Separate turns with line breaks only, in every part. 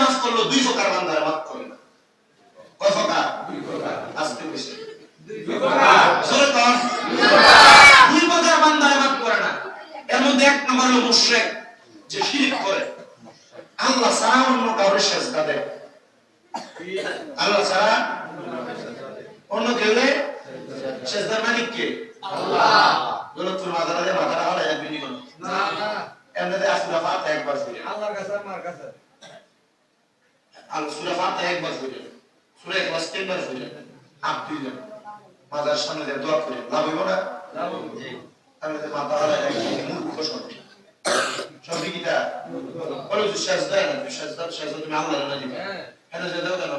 মাফ করলো, 2 প্রকার বান্দারে মাফ করে না। কয় প্রকার? 2 প্রকার। আস্তে বেশি 2 প্রকার। জোরে কর 2 প্রকার বান্দারে মাফ করে না। এর মধ্যে এক নম্বর হলো মুশরিক, যে শিরক করে, আল্লাহ ছাড়া অন্য কাউকে সেজদা দেয়। আল্লাহ ছাড়া অন্য কেউরে সেজদার মালিক কে? আল্লাহ। গলতপুর মাদারে মাদারা হলে এক বিনি কোন না না এমনিতে আসুরা ফাতে একবার শুনে আল্লাহর কাছে আমার কাছে আল সূরা ফাতে একবার শুনে সূরা ইখলাস তিনবার শুনে আপনি জান মাদার সামনে দিয়ে দোয়া করে লাভ হইব না? লাভ হবে। আমি তো মাথা হলে এক মূর্খ সব সবই কিটা বলে যে সেজদা না, সেজদা তুমি আল্লাহর না দিবে। কেন যে দাও কেন?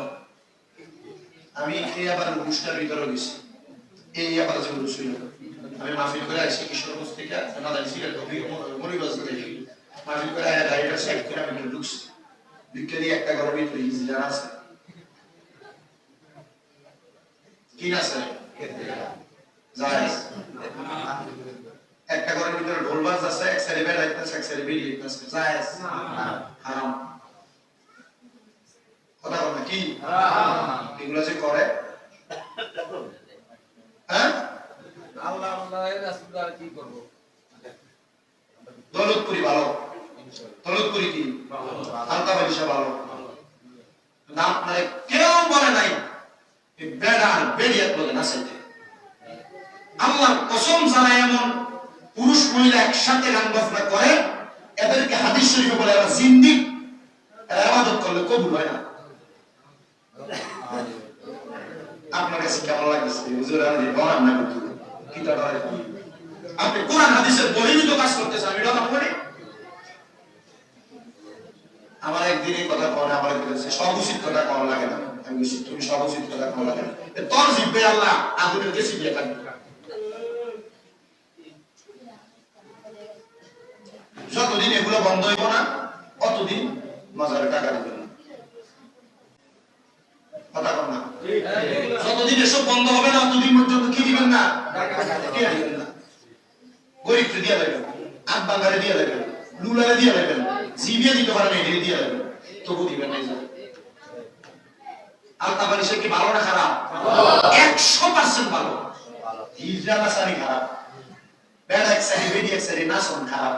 আমি এই আবার মুশতার ভিতরে গেছি, এই আবার যে রসুল আমি মাহফিল করে আসি কিশোরগঞ্জ থেকে না দাঁড়িয়েছি মরিগঞ্জ থেকে মাহফিল করে গাড়িটা সাইড করে আমি ঢুকছি, ঢুকে দিয়ে একটা ঘরের ভিতরে ইঞ্জিনিয়ার আছে কি না স্যার যায় একটা ঘরের ভিতরে ঢোল বাজ আছে, এক সাইডে বেড়া যাইতেছে, এক সাইডে বেরিয়ে যাইতেছে, যায় হারাম। কথা বল না কি এগুলো যে করে হ্যাঁ আল্লাহ আল্লাহ রাসূল আর কি করব? দৌলতপুরি ভালো, দৌলতপুরি কি ভালো, হালকা বালিশা ভালো না। আপনারে কেউ বলে নাই এই বেড়ার বেরিয়ে বলে না সাইতে। আল্লাহর কসম, যারা এমন পুরুষ মহিলা একসাথে গান বাজনা করে এদেরকে হাদিস শরীফে বলে এরা জিন্দিক, এরা ইবাদত করলে কবুল হয় না। আপনার কাছে কেমন লাগছে হুজুর? আমি বলার না কিন্তু কিতাটা আপনি কোরআন হাদিসের বহির্ভূত কাজ করতেছেন, আমি এটা করি। আমার একদিন এই কথা বলে আমার কাছে সব উচিত কথা কম লাগে না, আমি বলছি তুমি সব উচিত কথা কম লাগে না, তোর জিব্বে আল্লাহ আগুনের গেছি দিয়ে থাকবে। যতদিন এগুলো বন্ধ হইব না অতদিন মাজারে টাকা দিবেন না। কথা কম না, যতদিন এসব বন্ধ হবে না ততদিন পর্যন্ত কি দিবেন না? দিবেন না। গরিবকে দিয়ে দেবেন, আট বাঙ্গারে দিয়ে দেবেন, লুলারে দিয়ে দেবেন, জিবিয়ে দিতে পারেন এদের দিয়ে দেবেন, তবু দিবেন না। আলতা বালিশে কি ভালো না খারাপ? 100% ভালো। হিজরা নাসারি খারাপ, বেড এক সাইডে বেডি এক সাইডে নাসন খারাপ।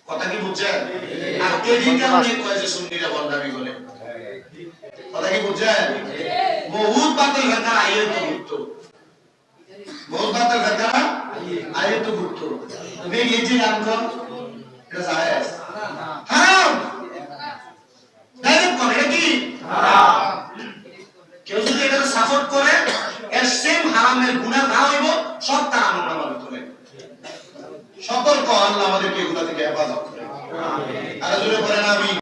কথা কি বুঝছেন? আর এদিকে অনেক কয় যে সুন্নিরা বন্দামি বলে, কথা কি বুঝছেন? বহুত বাতিল কথা আইয়ে তো ঘুরতো, বহুত বাতিল কথা আইয়ে তো ঘুরতো। তুমি এই যে নাম কর এটা জায়েজ হারাম, ডাইরেক্ট করে এটা কি হারাম। কেউ যদি এটা সাপোর্ট করে এর সেম হারামের গুনাহ না হইব, সব তার আমল ভিতরে। সতর্ক, আল্লাহ আমাদেরকে এগুলা থেকে হেফাজত করে। আমিন। আর জোরে বলেন আমিন।